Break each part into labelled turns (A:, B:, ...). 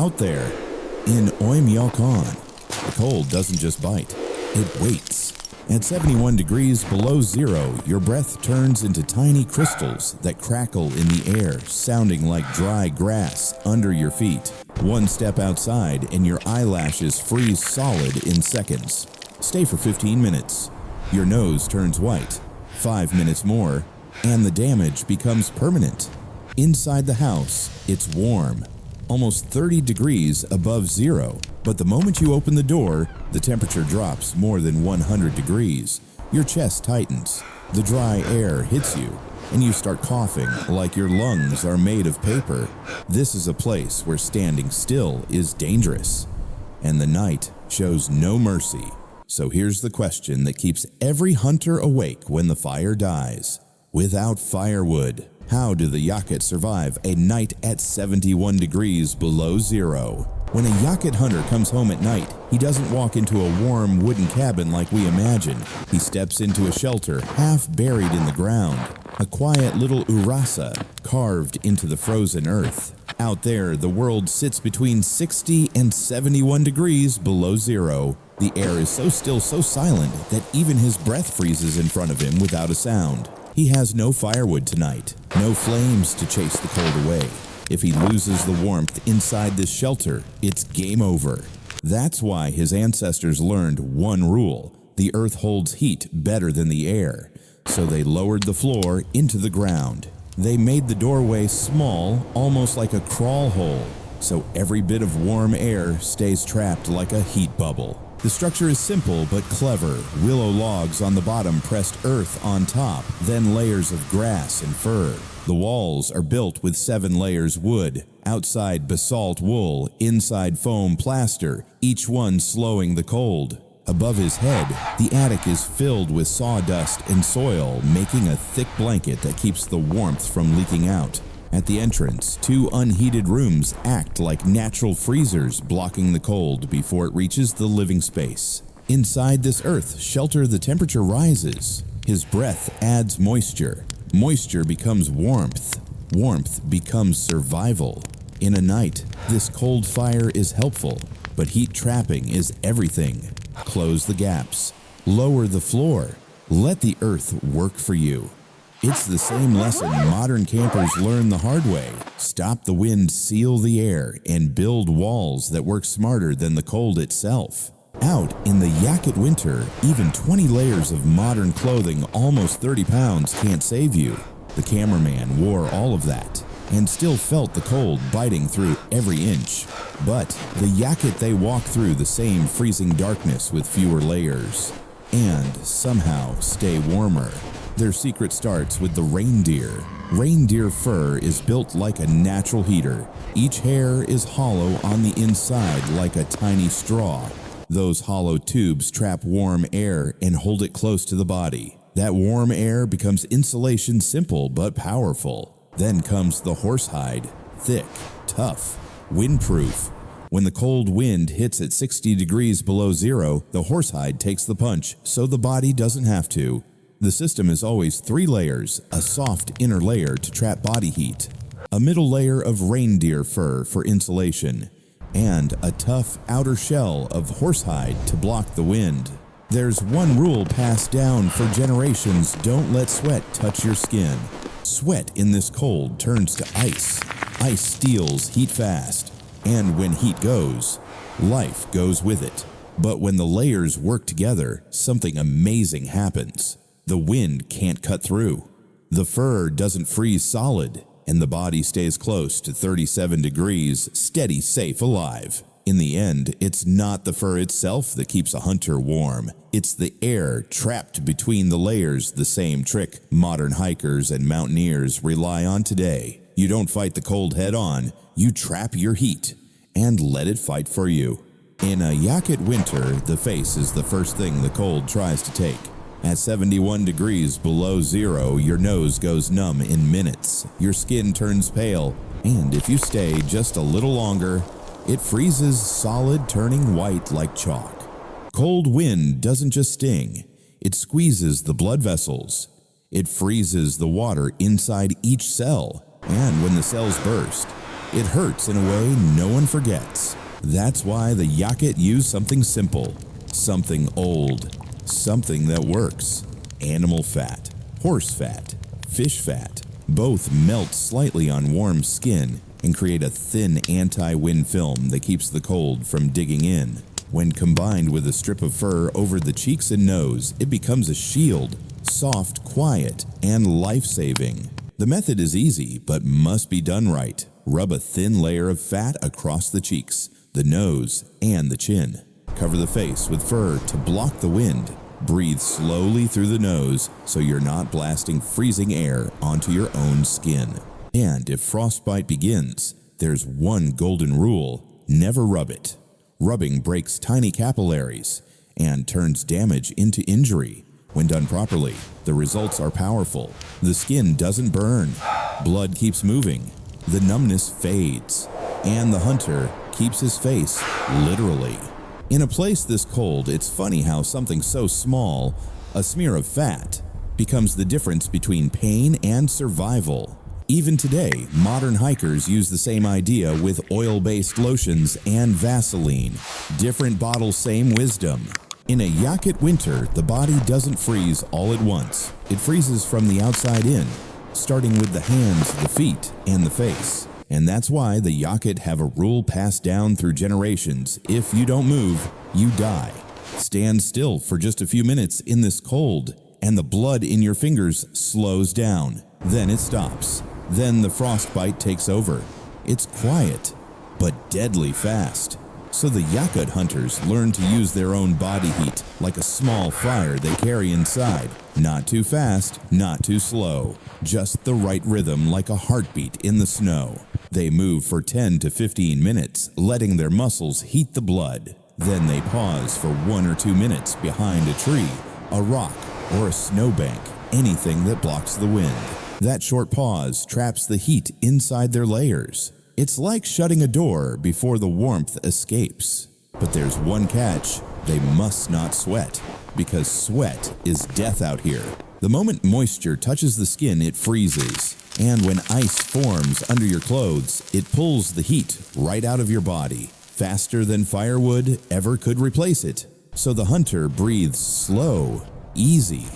A: out there. In Oymyakon, the cold doesn't just bite, it waits. At 71 degrees below zero, your breath turns into tiny crystals that crackle in the air, sounding like dry grass under your feet. One step outside and your eyelashes freeze solid in seconds. Stay for 15 minutes. Your nose turns white. 5 minutes more, and the damage becomes permanent. Inside the house, it's warm, almost 30 degrees above zero. But the moment you open the door, the temperature drops more than 100 degrees. Your chest tightens, the dry air hits you, and you start coughing like your lungs are made of paper. This is a place where standing still is dangerous, and the night shows no mercy. So here's the question that keeps every hunter awake when the fire dies. Without firewood, how do the Yakut survive a night at 71 degrees below zero? When a Yakut hunter comes home at night, he doesn't walk into a warm wooden cabin like we imagine. He steps into a shelter half buried in the ground, a quiet little urasa carved into the frozen earth. Out there, the world sits between 60 and 71 degrees below zero. The air is so still, so silent, that even his breath freezes in front of him without a sound. He has no firewood tonight, no flames to chase the cold away. If he loses the warmth inside this shelter, it's game over. That's why his ancestors learned one rule: the earth holds heat better than the air. So they lowered the floor into the ground. They made the doorway small, almost like a crawl hole, so every bit of warm air stays trapped like a heat bubble. The structure is simple but clever. Willow logs on the bottom, pressed earth on top, then layers of grass and fur. The walls are built with 7 layers wood, outside basalt wool, inside foam plaster, each one slowing the cold. Above his head, the attic is filled with sawdust and soil, making a thick blanket that keeps the warmth from leaking out. At the entrance, 2 unheated rooms act like natural freezers, blocking the cold before it reaches the living space. Inside this earth shelter, the temperature rises. His breath adds moisture. Moisture becomes warmth. Warmth becomes survival. In a night, this cold fire is helpful, but heat trapping is everything. Close the gaps. Lower the floor. Let the earth work for you. It's the same lesson modern campers learn the hard way. Stop the wind, seal the air, and build walls that work smarter than the cold itself. Out in the Yakut winter, even 20 layers of modern clothing, almost 30 pounds, can't save you. The cameraman wore all of that and still felt the cold biting through every inch. But the Yakut, they walk through the same freezing darkness with fewer layers and somehow stay warmer. Their secret starts with the reindeer. Reindeer fur is built like a natural heater. Each hair is hollow on the inside like a tiny straw. Those hollow tubes trap warm air and hold it close to the body. That warm air becomes insulation, simple but powerful. Then comes the horsehide, thick, tough, windproof. When the cold wind hits at 60 degrees below zero, the horsehide takes the punch, so the body doesn't have to. The system is always 3 layers, a soft inner layer to trap body heat, a middle layer of reindeer fur for insulation, and a tough outer shell of horsehide to block the wind. There's one rule passed down for generations: don't let sweat touch your skin. Sweat in this cold turns to ice. Ice steals heat fast, and when heat goes, life goes with it. But when the layers work together, something amazing happens. The wind can't cut through. The fur doesn't freeze solid, and the body stays close to 37 degrees, steady, safe, alive. In the end, it's not the fur itself that keeps a hunter warm. It's the air trapped between the layers, the same trick modern hikers and mountaineers rely on today. You don't fight the cold head on, you trap your heat and let it fight for you. In a Yakut winter, the face is the first thing the cold tries to take. At 71 degrees below zero, your nose goes numb in minutes. Your skin turns pale, and if you stay just a little longer, it freezes solid, turning white like chalk. Cold wind doesn't just sting, it squeezes the blood vessels. It freezes the water inside each cell, and when the cells burst, It hurts in a way no one forgets. That's why the Yakut use something simple, something old, something that works. Animal fat, horse fat, fish fat, both melt slightly on warm skin and create a thin anti-wind film that keeps the cold from digging in. When combined with a strip of fur over the cheeks and nose, it becomes a shield, soft, quiet, and life-saving. The method is easy, but must be done right. Rub a thin layer of fat across the cheeks, the nose, and the chin. Cover the face with fur to block the wind. Breathe slowly through the nose so you're not blasting freezing air onto your own skin. And if frostbite begins, there's one golden rule: never rub it. Rubbing breaks tiny capillaries and turns damage into injury. When done properly, the results are powerful. The skin doesn't burn, blood keeps moving, the numbness fades, and the hunter keeps his face literally. In a place this cold, it's funny how something so small, a smear of fat, becomes the difference between pain and survival. Even today, modern hikers use the same idea with oil-based lotions and Vaseline. Different bottles, same wisdom. In a Yakut winter, the body doesn't freeze all at once. It freezes from the outside in, starting with the hands, the feet, and the face. And that's why the Yakut have a rule passed down through generations: if you don't move, you die. Stand still for just a few minutes in this cold, and the blood in your fingers slows down. Then it stops. Then the frostbite takes over. It's quiet, but deadly fast. So the Yakut hunters learn to use their own body heat like a small fire they carry inside. Not too fast, not too slow. Just the right rhythm, like a heartbeat in the snow. They move for 10 to 15 minutes, letting their muscles heat the blood. Then they pause for 1 or 2 minutes behind a tree, a rock, or a snowbank, anything that blocks the wind. That short pause traps the heat inside their layers. It's like shutting a door before the warmth escapes. But there's one catch: they must not sweat, because sweat is death out here. The moment moisture touches the skin, it freezes. And when ice forms under your clothes, it pulls the heat right out of your body, faster than firewood ever could replace it. So the hunter breathes slow, easy,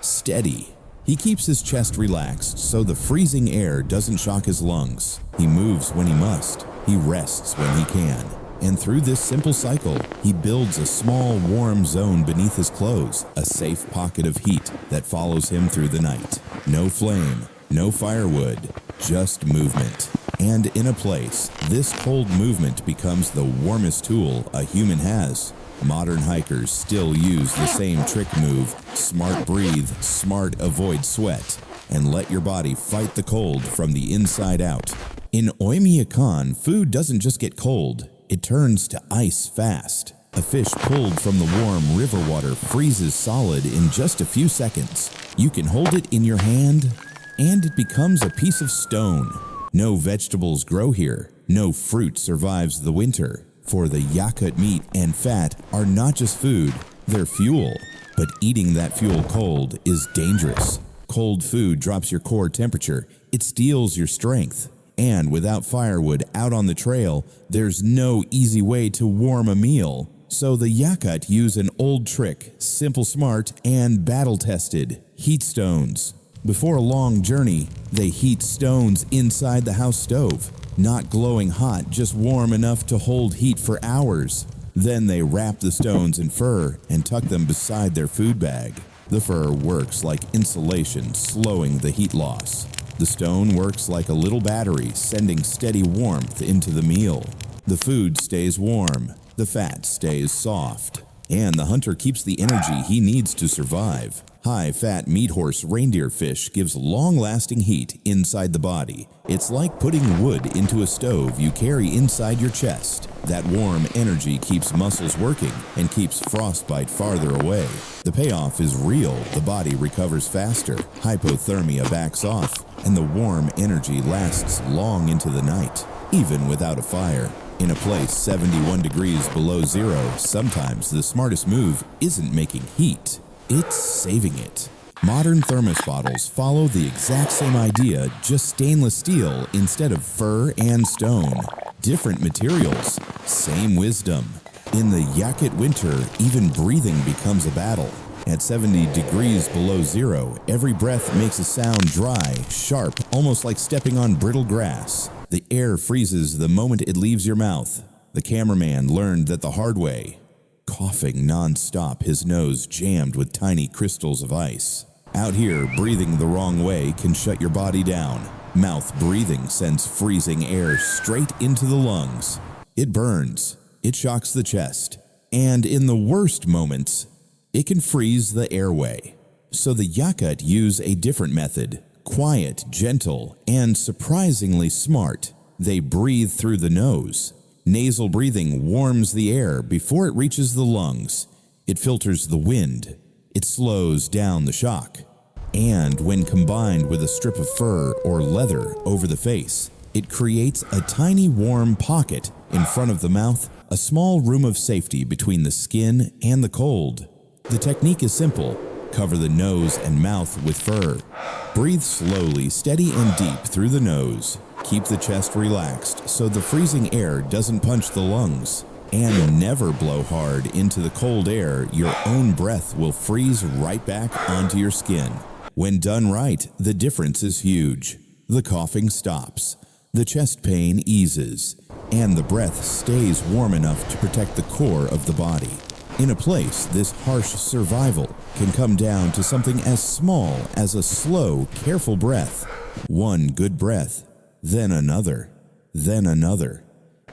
A: steady. He keeps his chest relaxed so the freezing air doesn't shock his lungs. He moves when he must. He rests when he can. And through this simple cycle, he builds a small, warm zone beneath his clothes, a safe pocket of heat that follows him through the night. No flame, no firewood, just movement. And in a place, this cold movement becomes the warmest tool a human has. Modern hikers still use the same trick move: smart breathe, smart avoid sweat, and let your body fight the cold from the inside out. In Oymyakon, food doesn't just get cold, it turns to ice fast. A fish pulled from the warm river water freezes solid in just a few seconds. You can hold it in your hand, and it becomes a piece of stone. No vegetables grow here, no fruit survives the winter. For the Yakut, meat and fat are not just food, they're fuel. But eating that fuel cold is dangerous. Cold food drops your core temperature, it steals your strength. And without firewood out on the trail, there's no easy way to warm a meal. So the Yakut use an old trick, simple, smart, and battle-tested: heat stones. Before a long journey, they heat stones inside the house stove. Not glowing hot, just warm enough to hold heat for hours. Then they wrap the stones in fur and tuck them beside their food bag. The fur works like insulation, slowing the heat loss. The stone works like a little battery, sending steady warmth into the meal. The food stays warm, the fat stays soft, and the hunter keeps the energy he needs to survive. High-fat meat horse reindeer fish gives long-lasting heat inside the body. It's like putting wood into a stove you carry inside your chest. That warm energy keeps muscles working and keeps frostbite farther away. The payoff is real. The body recovers faster, hypothermia backs off, and the warm energy lasts long into the night, even without a fire. In a place 71 degrees below zero, sometimes the smartest move isn't making heat. It's saving it. Modern thermos bottles follow the exact same idea, just stainless steel instead of fir and stone. Different materials, same wisdom. In the Yakut winter, even breathing becomes a battle. At 70 degrees below zero, every breath makes a sound dry, sharp, almost like stepping on brittle grass. The air freezes the moment it leaves your mouth. The cameraman learned that the hard way, coughing non-stop, his nose jammed with tiny crystals of ice. Out here, breathing the wrong way can shut your body down. Mouth breathing sends freezing air straight into the lungs. It burns, it shocks the chest, and in the worst moments, it can freeze the airway. So the Yakut use a different method. Quiet, gentle, and surprisingly smart. They breathe through the nose. Nasal breathing warms the air before it reaches the lungs. It filters the wind. It slows down the shock. And when combined with a strip of fur or leather over the face, it creates a tiny warm pocket in front of the mouth, a small room of safety between the skin and the cold. The technique is simple. Cover the nose and mouth with fur. Breathe slowly, steady and deep through the nose. Keep the chest relaxed so the freezing air doesn't punch the lungs. And never blow hard into the cold air. Your own breath will freeze right back onto your skin. When done right, the difference is huge. The coughing stops. The chest pain eases. And the breath stays warm enough to protect the core of the body. In a place, this harsh survival can come down to something as small as a slow, careful breath. One good breath, then another, then another.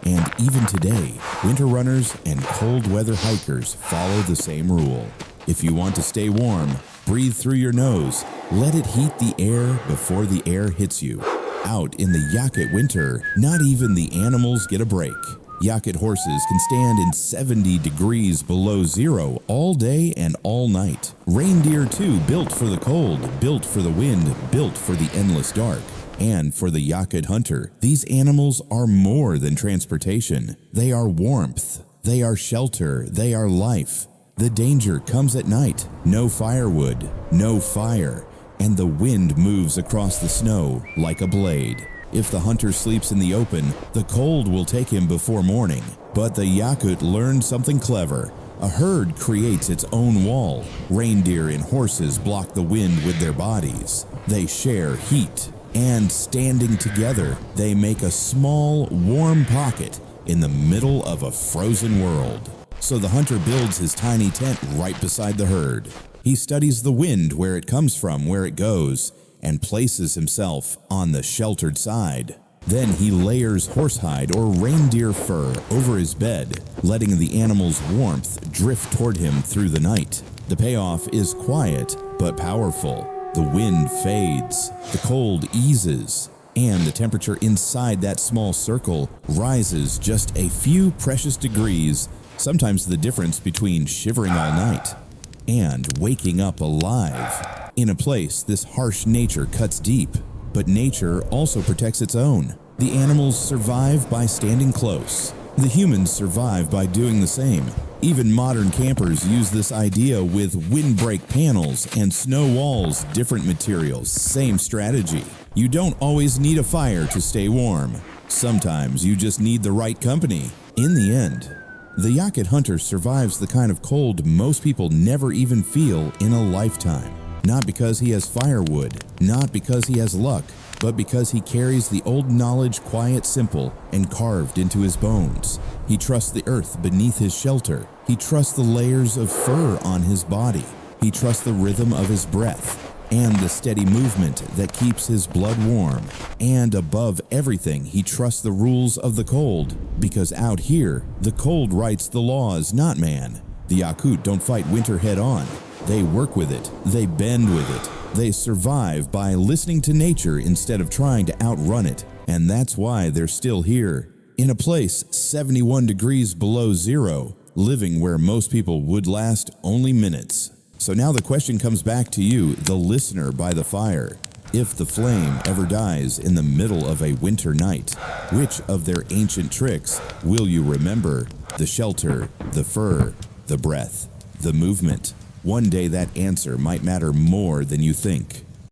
A: And even today, winter runners and cold weather hikers follow the same rule. If you want to stay warm, breathe through your nose. Let it heat the air before the air hits you. Out in the Yakut winter, not even the animals get a break. Yakut horses can stand in 70 degrees below zero all day and all night. Reindeer too, built for the cold, built for the wind, built for the endless dark. And for the Yakut hunter, these animals are more than transportation. They are warmth, they are shelter, they are life. The danger comes at night. No firewood, no fire, and the wind moves across the snow like a blade. If the hunter sleeps in the open, the cold will take him before morning. But the Yakut learned something clever. A herd creates its own wall. Reindeer and horses block the wind with their bodies. They share heat. And standing together, they make a small, warm pocket in the middle of a frozen world. So the hunter builds his tiny tent right beside the herd. He studies the wind, where it comes from, where it goes, and places himself on the sheltered side. Then he layers horsehide or reindeer fur over his bed, letting the animal's warmth drift toward him through the night. The payoff is quiet but powerful. The wind fades, the cold eases, and the temperature inside that small circle rises just a few precious degrees, sometimes the difference between shivering all night and waking up alive. In a place, this harsh nature cuts deep, but nature also protects its own. The animals survive by standing close. The humans survive by doing the same. Even modern campers use this idea with windbreak panels and snow walls, different materials, same strategy. You don't always need a fire to stay warm. Sometimes you just need the right company. In the end, the Yakut hunter survives the kind of cold most people never even feel in a lifetime. Not because he has firewood, not because he has luck, but because he carries the old knowledge quiet, simple, and carved into his bones. He trusts the earth beneath his shelter. He trusts the layers of fur on his body. He trusts the rhythm of his breath and the steady movement that keeps his blood warm. And above everything, he trusts the rules of the cold, because out here, the cold writes the laws, not man. The Yakut don't fight winter head on. They work with it. They bend with it. They survive by listening to nature instead of trying to outrun it. And that's why they're still here, in a place 71 degrees below zero, living where most people would last only minutes. So now the question comes back to you, the listener by the fire. If the flame ever dies in the middle of a winter night, which of their ancient tricks will you remember? The shelter, the fur, the breath, the movement. One day that answer might matter more than you think.